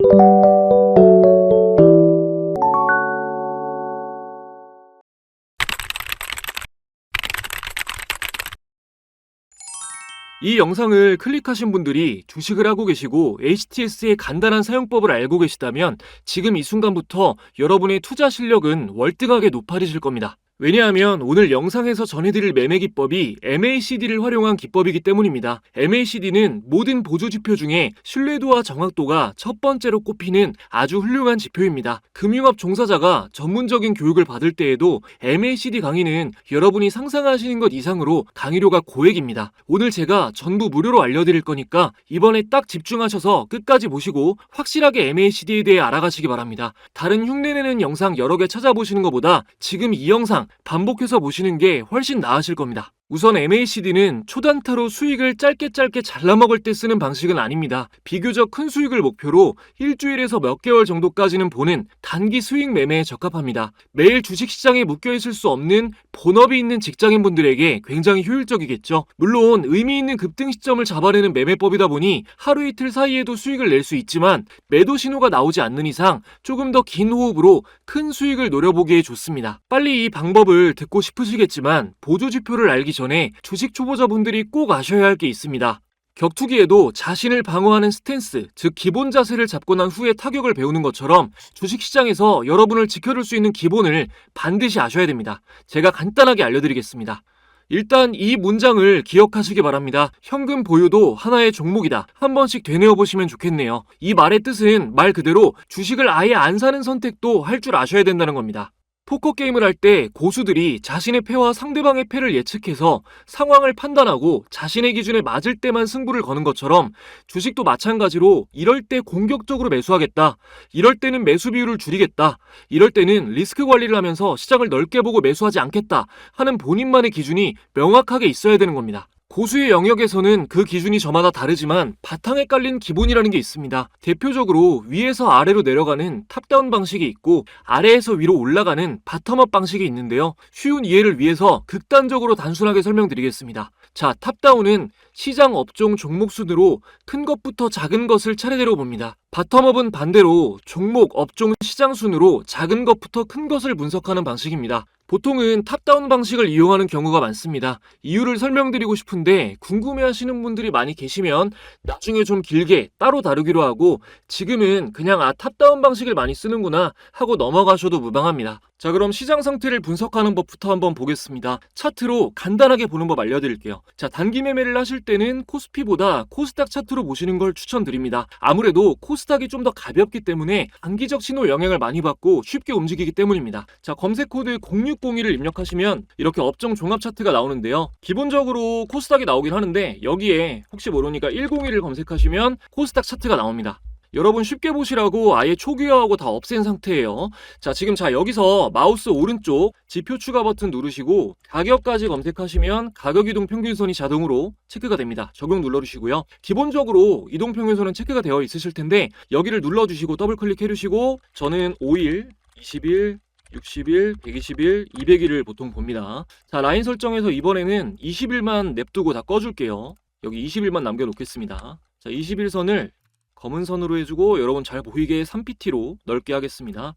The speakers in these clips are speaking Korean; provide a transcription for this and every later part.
이 영상을 클릭하신 분들이 주식을 하고 계시고 HTS의 간단한 사용법을 알고 계시다면 지금 이 순간부터 여러분의 투자 실력은 월등하게 높아지실 겁니다. 왜냐하면 오늘 영상에서 전해드릴 매매 기법이 MACD를 활용한 기법이기 때문입니다. MACD는 모든 보조 지표 중에 신뢰도와 정확도가 첫 번째로 꼽히는 아주 훌륭한 지표입니다. 금융업 종사자가 전문적인 교육을 받을 때에도 MACD 강의는 여러분이 상상하시는 것 이상으로 강의료가 고액입니다. 오늘 제가 전부 무료로 알려드릴 거니까 이번에 딱 집중하셔서 끝까지 보시고 확실하게 MACD에 대해 알아가시기 바랍니다. 다른 흉내내는 영상 여러 개 찾아보시는 것보다 지금 이 영상 반복해서 보시는 게 훨씬 나으실 겁니다. 우선 MACD는 초단타로 수익을 짧게 잘라먹을 때 쓰는 방식은 아닙니다. 비교적 큰 수익을 목표로 일주일에서 몇 개월 정도까지는 보는 단기 수익 매매에 적합합니다. 매일 주식시장에 묶여있을 수 없는 본업이 있는 직장인분들에게 굉장히 효율적이겠죠. 물론 의미 있는 급등 시점을 잡아내는 매매법이다 보니 하루 이틀 사이에도 수익을 낼 수 있지만 매도 신호가 나오지 않는 이상 조금 더 긴 호흡으로 큰 수익을 노려보기에 좋습니다. 빨리 이 방법을 듣고 싶으시겠지만 보조지표를 알기 전에 주식 초보자분들이 꼭 아셔야 할 게 있습니다. 격투기에도 자신을 방어하는 스탠스, 즉 기본 자세를 잡고 난 후에 타격을 배우는 것처럼 주식시장에서 여러분을 지켜줄 수 있는 기본을 반드시 아셔야 됩니다. 제가 간단하게 알려드리겠습니다. 일단 이 문장을 기억하시기 바랍니다. 현금 보유도 하나의 종목이다. 한 번씩 되뇌어 보시면 좋겠네요. 이 말의 뜻은 말 그대로 주식을 아예 안 사는 선택도 할 줄 아셔야 된다는 겁니다. 포커 게임을 할 때 고수들이 자신의 패와 상대방의 패를 예측해서 상황을 판단하고 자신의 기준에 맞을 때만 승부를 거는 것처럼 주식도 마찬가지로 이럴 때 공격적으로 매수하겠다, 이럴 때는 매수 비율을 줄이겠다, 이럴 때는 리스크 관리를 하면서 시장을 넓게 보고 매수하지 않겠다 하는 본인만의 기준이 명확하게 있어야 되는 겁니다. 고수의 영역에서는 그 기준이 저마다 다르지만 바탕에 깔린 기본이라는 게 있습니다. 대표적으로 위에서 아래로 내려가는 탑다운 방식이 있고 아래에서 위로 올라가는 바텀업 방식이 있는데요. 쉬운 이해를 위해서 극단적으로 단순하게 설명드리겠습니다. 자, 탑다운은 시장 업종 종목 순으로 큰 것부터 작은 것을 차례대로 봅니다. 바텀업은 반대로 종목, 업종, 시장 순으로 작은 것부터 큰 것을 분석하는 방식입니다. 보통은 탑다운 방식을 이용하는 경우가 많습니다. 이유를 설명드리고 싶은데 궁금해하시는 분들이 많이 계시면 나중에 좀 길게 따로 다루기로 하고 지금은 그냥 탑다운 방식을 많이 쓰는구나 하고 넘어가셔도 무방합니다. 자, 그럼 시장 상태를 분석하는 법부터 한번 보겠습니다. 차트로 간단하게 보는 법 알려드릴게요. 자, 단기 매매를 하실 때는 코스피보다 코스닥 차트로 보시는 걸 추천드립니다. 아무래도 코스닥이 좀 더 가볍기 때문에 단기적 신호 영향을 많이 받고 쉽게 움직이기 때문입니다. 자, 검색 코드 0602를 입력하시면 이렇게 업종 종합 차트가 나오는데요. 기본적으로 코스닥이 나오긴 하는데 여기에 혹시 모르니까 101을 검색하시면 코스닥 차트가 나옵니다. 여러분 쉽게 보시라고 아예 초기화하고 다 없앤 상태예요. 자, 지금 여기서 마우스 오른쪽 지표 추가 버튼 누르시고 가격까지 검색하시면 가격 이동 평균선이 자동으로 체크가 됩니다. 적용 눌러주시고요. 기본적으로 이동 평균선은 체크가 되어 있으실 텐데 여기를 눌러주시고 더블 클릭해 주시고 저는 5일, 20일, 60일, 120일, 200일을 보통 봅니다. 자, 라인 설정에서 이번에는 20일만 냅두고 다 꺼줄게요. 여기 20일만 남겨놓겠습니다. 자, 21선을 검은 선으로 해주고 여러분 잘 보이게 3pt로 넓게 하겠습니다.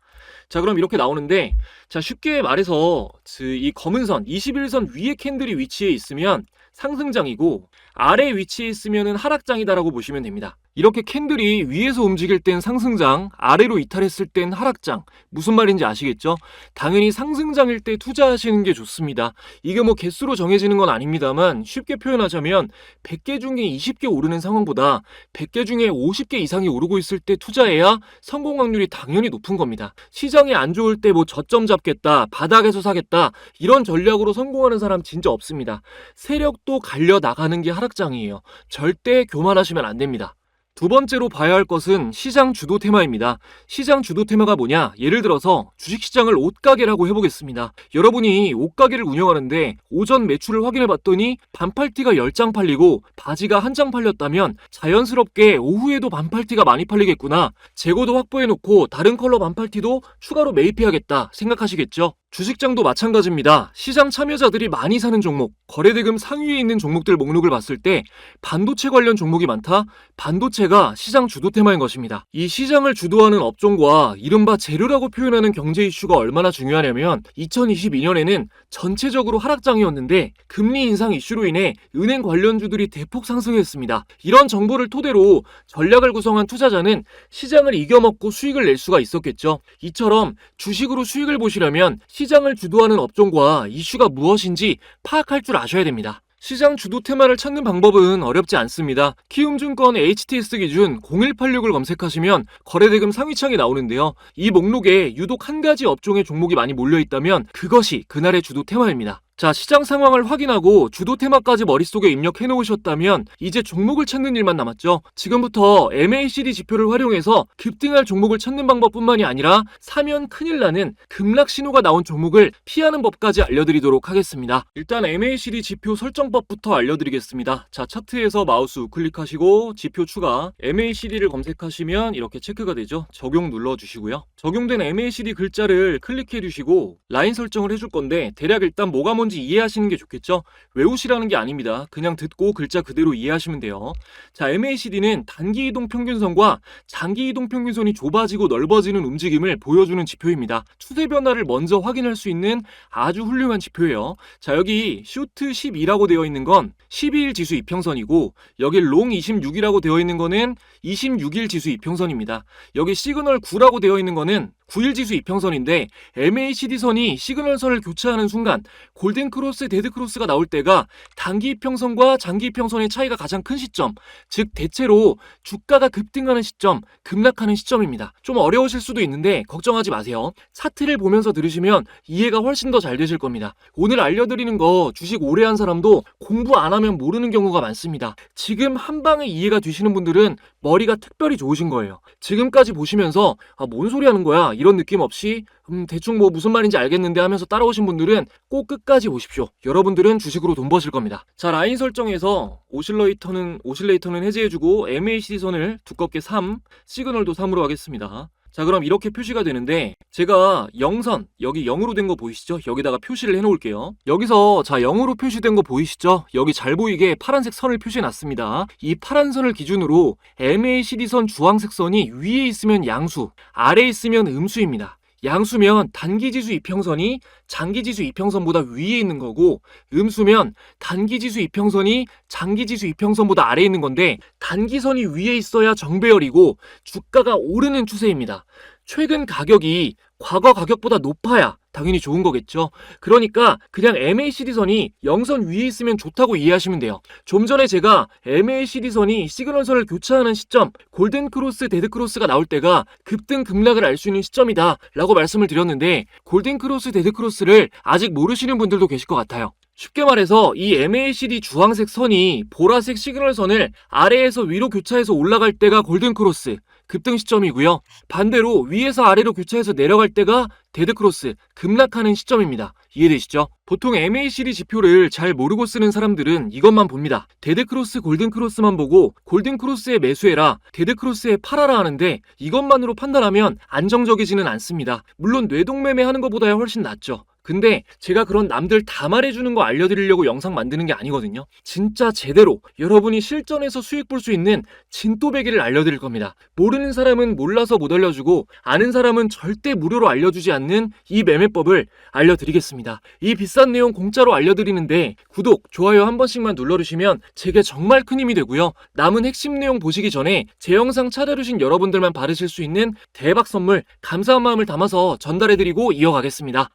자, 그럼 이렇게 나오는데 자, 쉽게 말해서 이 검은 선 21선 위에 캔들이 위치해 있으면 상승장이고 아래 위치에 있으면 하락장이다라고 보시면 됩니다. 이렇게 캔들이 위에서 움직일 땐 상승장, 아래로 이탈했을 땐 하락장. 무슨 말인지 아시겠죠? 당연히 상승장일 때 투자하시는 게 좋습니다. 이게 뭐 개수로 정해지는 건 아닙니다만 쉽게 표현하자면 100개 중에 20개 오르는 상황보다 100개 중에 50개 이상이 오르고 있을 때 투자해야 성공 확률이 당연히 높은 겁니다. 시장이 안 좋을 때 뭐 저점 잡겠다, 바닥에서 사겠다 이런 전략으로 성공하는 사람 진짜 없습니다. 세력도 갈려 나가는 게 하락장이에요. 절대 교만하시면 안 됩니다. 두 번째로 봐야 할 것은 시장 주도 테마입니다. 시장 주도 테마가 뭐냐? 예를 들어서 주식시장을 옷가게라고 해보겠습니다. 여러분이 옷가게를 운영하는데 오전 매출을 확인해 봤더니 반팔티가 10장 팔리고 바지가 1장 팔렸다면 자연스럽게 오후에도 반팔티가 많이 팔리겠구나. 재고도 확보해놓고 다른 컬러 반팔티도 추가로 매입해야겠다 생각하시겠죠? 주식장도 마찬가지입니다. 시장 참여자들이 많이 사는 종목, 거래대금 상위에 있는 종목들 목록을 봤을 때 반도체 관련 종목이 많다? 반도체가 시장 주도 테마인 것입니다. 이 시장을 주도하는 업종과 이른바 재료라고 표현하는 경제 이슈가 얼마나 중요하냐면 2022년에는 전체적으로 하락장이었는데 금리 인상 이슈로 인해 은행 관련주들이 대폭 상승했습니다. 이런 정보를 토대로 전략을 구성한 투자자는 시장을 이겨먹고 수익을 낼 수가 있었겠죠. 이처럼 주식으로 수익을 보시려면 시장을 주도하는 업종과 이슈가 무엇인지 파악할 줄 아셔야 됩니다. 시장 주도 테마를 찾는 방법은 어렵지 않습니다. 키움증권 HTS 기준 0186을 검색하시면 거래대금 상위창이 나오는데요. 이 목록에 유독 한 가지 업종의 종목이 많이 몰려있다면 그것이 그날의 주도 테마입니다. 자, 시장 상황을 확인하고 주도 테마까지 머릿속에 입력해 놓으셨다면 이제 종목을 찾는 일만 남았죠. 지금부터 MACD 지표를 활용해서 급등할 종목을 찾는 방법뿐만이 아니라 사면 큰일 나는 급락 신호가 나온 종목을 피하는 법까지 알려드리도록 하겠습니다. 일단 MACD 지표 설정법부터 알려드리겠습니다. 자, 차트에서 마우스 우클릭하시고 지표 추가, MACD를 검색하시면 이렇게 체크가 되죠. 적용 눌러주시고요. 적용된 MACD 글자를 클릭해 주시고 라인 설정을 해줄 건데 대략 일단 뭐가 뭔지 이해하시는 게 좋겠죠? 외우시라는 게 아닙니다. 그냥 듣고 글자 그대로 이해하시면 돼요. 자, MACD는 단기 이동 평균선과 장기 이동 평균선이 좁아지고 넓어지는 움직임을 보여주는 지표입니다. 추세 변화를 먼저 확인할 수 있는 아주 훌륭한 지표예요. 자, 여기 슈트 12라고 되어 있는 건 12일 지수 이평선이고 여기 롱 26이라고 되어 있는 거는 26일 지수 이평선입니다. 여기 시그널 9라고 되어 있는 거는 9일 지수 이평선인데 MACD 선이 시그널 선을 교차하는 순간 골든 크로스, 데드 크로스가 나올 때가 단기 이평선과 장기 이평선의 차이가 가장 큰 시점, 즉 대체로 주가가 급등하는 시점, 급락하는 시점입니다. 좀 어려우실 수도 있는데 걱정하지 마세요. 차트를 보면서 들으시면 이해가 훨씬 더 잘 되실 겁니다. 오늘 알려드리는 거 주식 오래 한 사람도 공부 안 하면 모르는 경우가 많습니다. 지금 한 방에 이해가 되시는 분들은 머리가 특별히 좋으신 거예요. 지금까지 보시면서 뭔 소리 하는 거야? 이런 느낌 없이 대충 뭐 무슨 말인지 알겠는데 하면서 따라오신 분들은 꼭 끝까지 보십시오. 여러분들은 주식으로 돈 버실 겁니다. 자, 라인 설정에서 오실레이터는 해제해주고 MACD 선을 두껍게 3, 시그널도 3으로 하겠습니다. 자, 그럼 이렇게 표시가 되는데 제가 0선, 여기 0으로 된 거 보이시죠? 여기다가 표시를 해놓을게요. 여기서 자 0으로 표시된 거 보이시죠? 여기 잘 보이게 파란색 선을 표시해놨습니다. 이 파란 선을 기준으로 MACD 선 주황색 선이 위에 있으면 양수, 아래에 있으면 음수입니다. 양수면 단기지수 이평선이 장기지수 이평선보다 위에 있는 거고 음수면 단기지수 이평선이 장기지수 이평선보다 아래에 있는 건데 단기선이 위에 있어야 정배열이고 주가가 오르는 추세입니다. 최근 가격이 과거 가격보다 높아야 당연히 좋은 거겠죠. 그러니까 그냥 MACD 선이 0선 위에 있으면 좋다고 이해하시면 돼요. 좀 전에 제가 MACD 선이 시그널 선을 교차하는 시점, 골든 크로스, 데드 크로스가 나올 때가 급등 급락을 알 수 있는 시점이다 라고 말씀을 드렸는데 골든 크로스, 데드 크로스를 아직 모르시는 분들도 계실 것 같아요. 쉽게 말해서 이 MACD 주황색 선이 보라색 시그널 선을 아래에서 위로 교차해서 올라갈 때가 골든 크로스, 급등 시점이고요. 반대로 위에서 아래로 교차해서 내려갈 때가 데드 크로스, 급락하는 시점입니다. 이해되시죠? 보통 MACD 지표를 잘 모르고 쓰는 사람들은 이것만 봅니다. 데드 크로스, 골든 크로스만 보고 골든 크로스에 매수해라, 데드 크로스에 팔아라 하는데 이것만으로 판단하면 안정적이지는 않습니다. 물론 뇌동매매 하는 것보다야 훨씬 낫죠. 근데 제가 그런 남들 다 말해주는 거 알려드리려고 영상 만드는 게 아니거든요. 진짜 제대로 여러분이 실전에서 수익 볼 수 있는 진또배기를 알려드릴 겁니다. 모르는 사람은 몰라서 못 알려주고 아는 사람은 절대 무료로 알려주지 않는 이 매매법을 알려드리겠습니다. 이 비싼 내용 공짜로 알려드리는데 구독, 좋아요 한 번씩만 눌러주시면 제게 정말 큰 힘이 되고요. 남은 핵심 내용 보시기 전에 제 영상 찾아주신 여러분들만 받으실 수 있는 대박 선물, 감사한 마음을 담아서 전달해드리고 이어가겠습니다.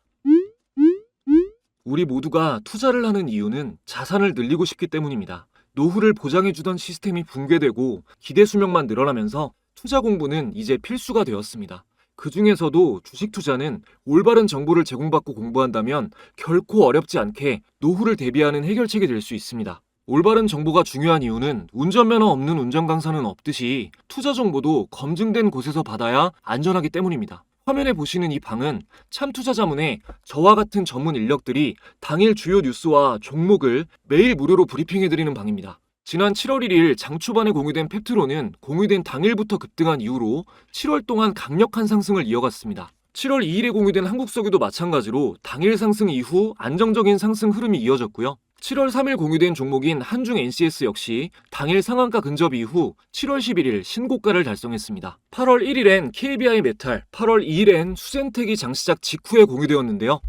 우리 모두가 투자를 하는 이유는 자산을 늘리고 싶기 때문입니다. 노후를 보장해주던 시스템이 붕괴되고 기대 수명만 늘어나면서 투자 공부는 이제 필수가 되었습니다. 그 중에서도 주식 투자는 올바른 정보를 제공받고 공부한다면 결코 어렵지 않게 노후를 대비하는 해결책이 될 수 있습니다. 올바른 정보가 중요한 이유는 운전면허 없는 운전 강사는 없듯이 투자 정보도 검증된 곳에서 받아야 안전하기 때문입니다. 화면에 보시는 이 방은 참투자자문에 저와 같은 전문 인력들이 당일 주요 뉴스와 종목을 매일 무료로 브리핑해드리는 방입니다. 지난 7월 1일 장 초반에 공유된 펩트론은 공유된 당일부터 급등한 이후로 7월 동안 강력한 상승을 이어갔습니다. 7월 2일에 공유된 한국석유도 마찬가지로 당일 상승 이후 안정적인 상승 흐름이 이어졌고요. 7월 3일 공유된 종목인 한중 NCS 역시 당일 상한가 근접 이후 7월 11일 신고가를 달성했습니다. 8월 1일엔 KBI 메탈, 8월 2일엔 수젠텍이 장시작 직후에 공유되었는데요.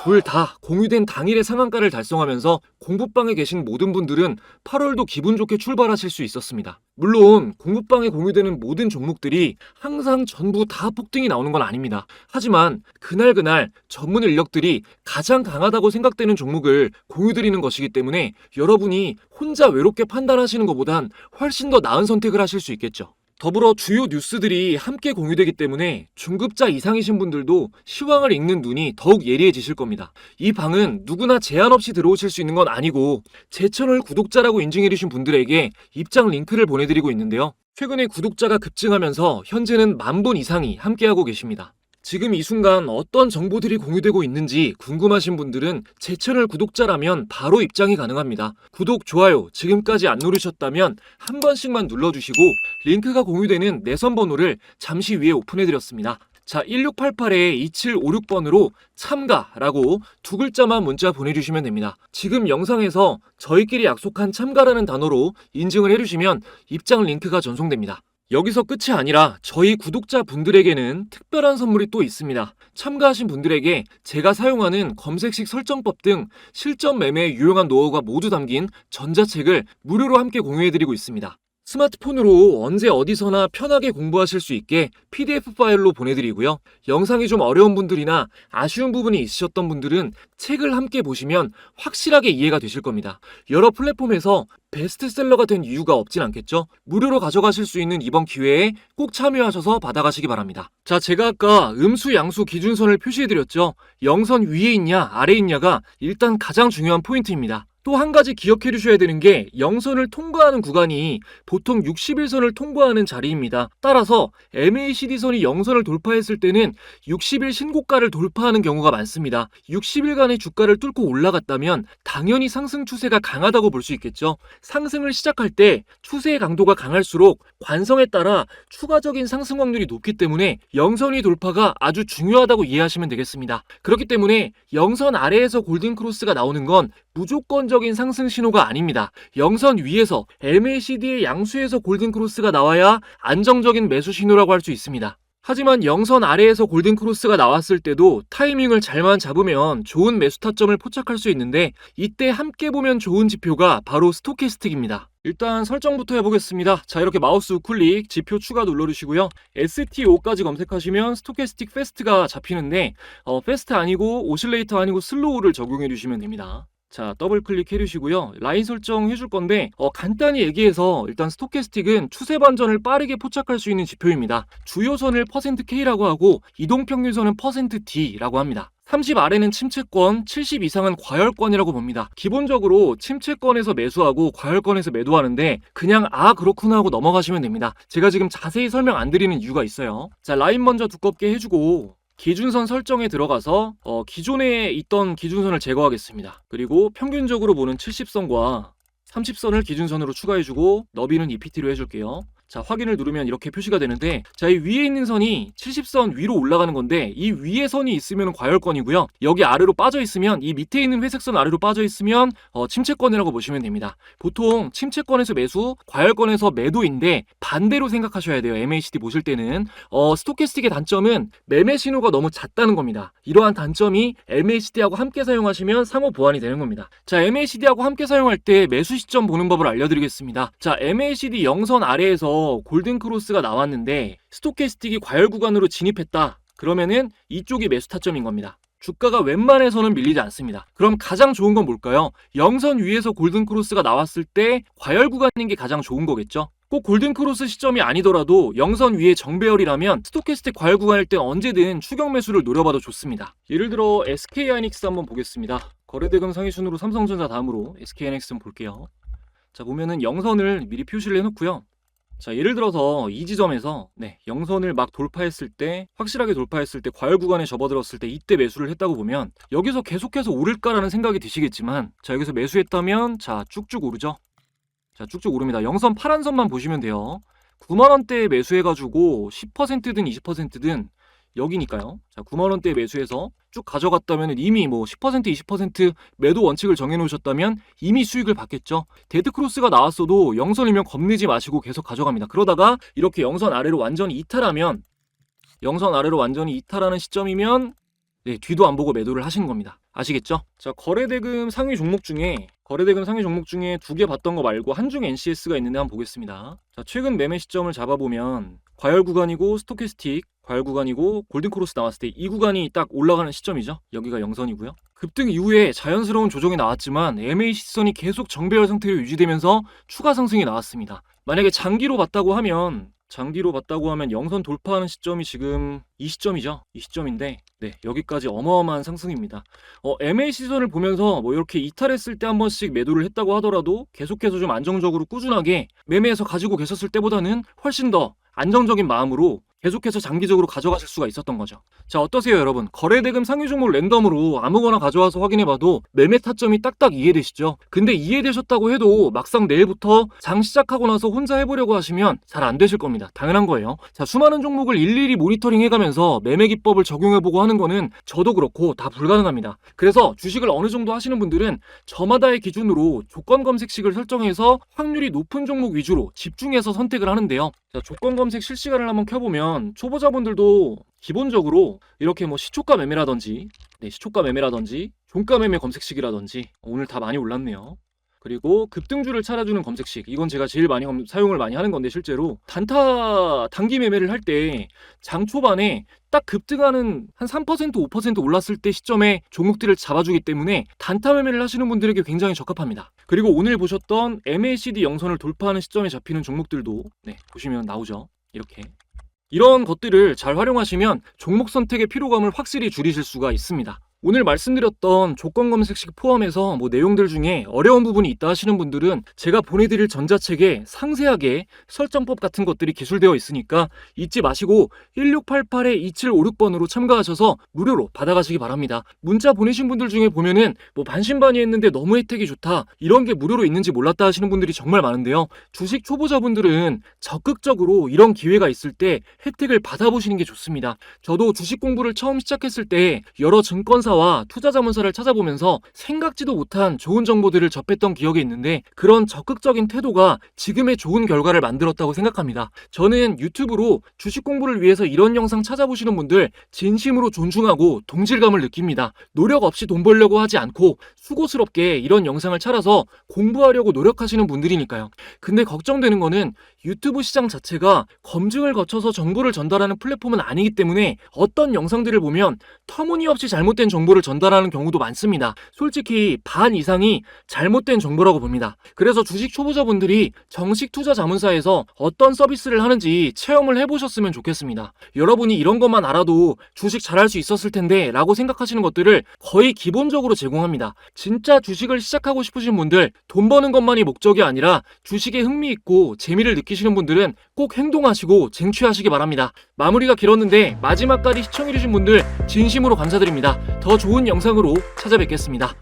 둘 다 공유된 당일의 상한가를 달성하면서 공부방에 계신 모든 분들은 8월도 기분 좋게 출발하실 수 있었습니다. 물론 공부방에 공유되는 모든 종목들이 항상 전부 다 폭등이 나오는 건 아닙니다. 하지만 그날 전문 인력들이 가장 강하다고 생각되는 종목을 공유드리는 것이기 때문에 여러분이 혼자 외롭게 판단하시는 것보단 훨씬 더 나은 선택을 하실 수 있겠죠. 더불어 주요 뉴스들이 함께 공유되기 때문에 중급자 이상이신 분들도 시황을 읽는 눈이 더욱 예리해지실 겁니다. 이 방은 누구나 제한 없이 들어오실 수 있는 건 아니고 제 채널 구독자라고 인증해주신 분들에게 입장 링크를 보내드리고 있는데요. 최근에 구독자가 급증하면서 현재는 10,000분 이상이 함께하고 계십니다. 지금 이 순간 어떤 정보들이 공유되고 있는지 궁금하신 분들은 제 채널 구독자라면 바로 입장이 가능합니다. 구독, 좋아요 지금까지 안 누르셨다면 한 번씩만 눌러주시고 링크가 공유되는 내선 번호를 잠시 위에 오픈해드렸습니다. 자, 1688-2756번으로 참가라고 두 글자만 문자 보내주시면 됩니다. 지금 영상에서 저희끼리 약속한 참가라는 단어로 인증을 해주시면 입장 링크가 전송됩니다. 여기서 끝이 아니라 저희 구독자분들에게는 특별한 선물이 또 있습니다. 참가하신 분들에게 제가 사용하는 검색식 설정법 등 실전 매매에 유용한 노하우가 모두 담긴 전자책을 무료로 함께 공유해드리고 있습니다. 스마트폰으로 언제 어디서나 편하게 공부하실 수 있게 PDF 파일로 보내드리고요. 영상이 좀 어려운 분들이나 아쉬운 부분이 있으셨던 분들은 책을 함께 보시면 확실하게 이해가 되실 겁니다. 여러 플랫폼에서 베스트셀러가 된 이유가 없진 않겠죠? 무료로 가져가실 수 있는 이번 기회에 꼭 참여하셔서 받아가시기 바랍니다. 자, 제가 아까 음수 양수 기준선을 표시해드렸죠? 영선 위에 있냐 아래에 있냐가 일단 가장 중요한 포인트입니다. 또 한 가지 기억해 주셔야 되는 게 영선을 통과하는 구간이 보통 60일선을 통과하는 자리입니다. 따라서 MACD선이 영선을 돌파했을 때는 60일 신고가를 돌파하는 경우가 많습니다. 60일간의 주가를 뚫고 올라갔다면 당연히 상승 추세가 강하다고 볼 수 있겠죠. 상승을 시작할 때 추세의 강도가 강할수록 관성에 따라 추가적인 상승 확률이 높기 때문에 영선이 돌파가 아주 중요하다고 이해하시면 되겠습니다. 그렇기 때문에 영선 아래에서 골든크로스가 나오는 건 무조건적인 상승 신호가 아닙니다. 영선 위에서 MACD의 양수에서 골든크로스가 나와야 안정적인 매수 신호라고 할 수 있습니다. 하지만 영선 아래에서 골든크로스가 나왔을 때도 타이밍을 잘만 잡으면 좋은 매수 타점을 포착할 수 있는데 이때 함께 보면 좋은 지표가 바로 스토캐스틱입니다. 일단 설정부터 해보겠습니다. 자, 이렇게 마우스 우클릭 지표 추가 눌러주시고요. STO까지 검색하시면 스토캐스틱 패스트가 잡히는데 패스트 아니고 오실레이터 아니고 슬로우를 적용해 주시면 됩니다. 자, 더블 클릭해 주시고요. 라인 설정 해줄 건데 간단히 얘기해서 일단 스토캐스틱은 추세 반전을 빠르게 포착할 수 있는 지표입니다. 주요선을 %K라고 하고 이동평균선은 %D라고 합니다. 30 아래는 침체권, 70 이상은 과열권이라고 봅니다. 기본적으로 침체권에서 매수하고 과열권에서 매도하는데 그냥 그렇구나 하고 넘어가시면 됩니다. 제가 지금 자세히 설명 안 드리는 이유가 있어요. 자, 라인 먼저 두껍게 해주고 기준선 설정에 들어가서 기존에 있던 기준선을 제거하겠습니다. 그리고 평균적으로 보는 70선과 30선을 기준선으로 추가해주고 너비는 EPT로 해줄게요. 자, 확인을 누르면 이렇게 표시가 되는데 자, 이 위에 있는 선이 70선 위로 올라가는 건데 이 위에 선이 있으면 과열권이고요. 여기 아래로 빠져 있으면 이 밑에 있는 회색선 아래로 빠져 있으면 침체권이라고 보시면 됩니다. 보통 침체권에서 매수, 과열권에서 매도인데 반대로 생각하셔야 돼요. MACD 보실 때는 스토캐스틱의 단점은 매매 신호가 너무 잦다는 겁니다. 이러한 단점이 MACD하고 함께 사용하시면 상호 보완이 되는 겁니다. 자, MACD하고 함께 사용할 때 매수 시점 보는 법을 알려드리겠습니다. 자, MACD 영선 아래에서 골든크로스가 나왔는데 스토캐스틱이 과열 구간으로 진입했다. 그러면은 이쪽이 매수 타점인 겁니다. 주가가 웬만해서는 밀리지 않습니다. 그럼 가장 좋은 건 뭘까요? 영선 위에서 골든크로스가 나왔을 때 과열 구간인 게 가장 좋은 거겠죠? 꼭 골든크로스 시점이 아니더라도 영선 위에 정배열이라면 스토캐스틱 과열 구간일 때 언제든 추격 매수를 노려봐도 좋습니다. 예를 들어 SK하이닉스 한번 보겠습니다. 거래대금 상위 순으로 삼성전자 다음으로 SK하이닉스 한번 볼게요. 자, 보면은 영선을 미리 표시를 해놓고요. 자, 예를 들어서 이 지점에서 영선을 막 돌파했을 때, 확실하게 돌파했을 때, 과열 구간에 접어들었을 때 이때 매수를 했다고 보면 여기서 계속해서 오를까라는 생각이 드시겠지만 자, 여기서 매수했다면 자, 쭉쭉 오르죠. 자, 쭉쭉 오릅니다. 영선 파란 선만 보시면 돼요. 9만원대에 매수해가지고 10%든 20%든 여기니까요. 자, 9만원대 매수해서 쭉 가져갔다면 이미 뭐 10% 20% 매도 원칙을 정해놓으셨다면 이미 수익을 받겠죠. 데드크로스가 나왔어도 영선이면 겁내지 마시고 계속 가져갑니다. 그러다가 이렇게 영선 아래로 완전히 이탈하면, 영선 아래로 완전히 이탈하는 시점이면 네, 뒤도 안 보고 매도를 하신 겁니다. 아시겠죠? 자, 거래대금 상위 종목 중에 두 개 봤던 거 말고 한중 NCS가 있는데 한번 보겠습니다. 자, 최근 매매 시점을 잡아보면 과열 구간이고 스토캐스틱 과열 구간이고 골든크로스 나왔을 때 이 구간이 딱 올라가는 시점이죠. 여기가 영선이고요. 급등 이후에 자연스러운 조정이 나왔지만 MA 시선이 계속 정배열 상태로 유지되면서 추가 상승이 나왔습니다. 만약에 장기로 봤다고 하면 영선 돌파하는 시점이 지금 이 시점이죠. 이 시점인데 네, 여기까지 어마어마한 상승입니다. MA 시선을 보면서 뭐 이렇게 이탈했을 때 한 번씩 매도를 했다고 하더라도 계속해서 좀 안정적으로 꾸준하게 매매해서 가지고 계셨을 때보다는 훨씬 더 안정적인 마음으로 계속해서 장기적으로 가져가실 수가 있었던 거죠. 자, 어떠세요 여러분? 거래대금 상위 종목 랜덤으로 아무거나 가져와서 확인해봐도 매매 타점이 딱딱 이해되시죠? 근데 이해되셨다고 해도 막상 내일부터 장 시작하고 나서 혼자 해보려고 하시면 잘 안 되실 겁니다. 당연한 거예요. 자, 수많은 종목을 일일이 모니터링 해가면서 매매 기법을 적용해보고 하는 거는 저도 그렇고 다 불가능합니다. 그래서 주식을 어느 정도 하시는 분들은 저마다의 기준으로 조건 검색식을 설정해서 확률이 높은 종목 위주로 집중해서 선택을 하는데요. 자, 조건 검색 실시간을 한번 켜보면 초보자분들도 기본적으로 이렇게 뭐 시초가 매매라든지 종가 매매 검색식이라든지 오늘 다 많이 올랐네요. 그리고 급등주를 찾아주는 검색식, 이건 제가 제일 많이 사용을 많이 하는 건데, 실제로 단기 매매를 할 때 장 초반에 딱 급등하는 한 3% 5% 올랐을 때 시점에 종목들을 잡아주기 때문에 단타 매매를 하시는 분들에게 굉장히 적합합니다. 그리고 오늘 보셨던 MACD 영선을 돌파하는 시점에 잡히는 종목들도 네, 보시면 나오죠. 이런 것들을 잘 활용하시면 종목 선택의 피로감을 확실히 줄이실 수가 있습니다. 오늘 말씀드렸던 조건 검색식 포함해서 뭐 내용들 중에 어려운 부분이 있다 하시는 분들은 제가 보내드릴 전자책에 상세하게 설정법 같은 것들이 기술되어 있으니까 잊지 마시고 1688-2756번으로 참가하셔서 무료로 받아가시기 바랍니다. 문자 보내신 분들 중에 보면은 뭐 반신반의했는데 너무 혜택이 좋다, 이런 게 무료로 있는지 몰랐다 하시는 분들이 정말 많은데요. 주식 초보자분들은 적극적으로 이런 기회가 있을 때 혜택을 받아보시는 게 좋습니다. 저도 주식 공부를 처음 시작했을 때 여러 증권사 와 투자자문사를 찾아보면서 생각지도 못한 좋은 정보들을 접했던 기억이 있는데, 그런 적극적인 태도가 지금의 좋은 결과를 만들었다고 생각합니다. 저는 유튜브로 주식 공부를 위해서 이런 영상 찾아보시는 분들 진심으로 존중하고 동질감을 느낍니다. 노력 없이 돈 벌려고 하지 않고 수고스럽게 이런 영상을 찾아서 공부하려고 노력하시는 분들이니까요. 근데 걱정되는 거는 유튜브 시장 자체가 검증을 거쳐서 정보를 전달하는 플랫폼은 아니기 때문에 어떤 영상들을 보면 터무니없이 잘못된 정보를 전달하는 경우도 많습니다. 솔직히 반 이상이 잘못된 정보라고 봅니다. 그래서 주식 초보자분들이 정식 투자 자문사에서 어떤 서비스를 하는지 체험을 해보셨으면 좋겠습니다. 여러분이 이런 것만 알아도 주식 잘할 수 있었을 텐데 라고 생각하시는 것들을 거의 기본적으로 제공합니다. 진짜 주식을 시작하고 싶으신 분들, 돈 버는 것만이 목적이 아니라 주식에 흥미있고 재미를 느끼시는 분들은 꼭 행동하시고 쟁취하시기 바랍니다. 마무리가 길었는데 마지막까지 시청해주신 분들 진심으로 감사드립니다. 더 좋은 영상으로 찾아뵙겠습니다.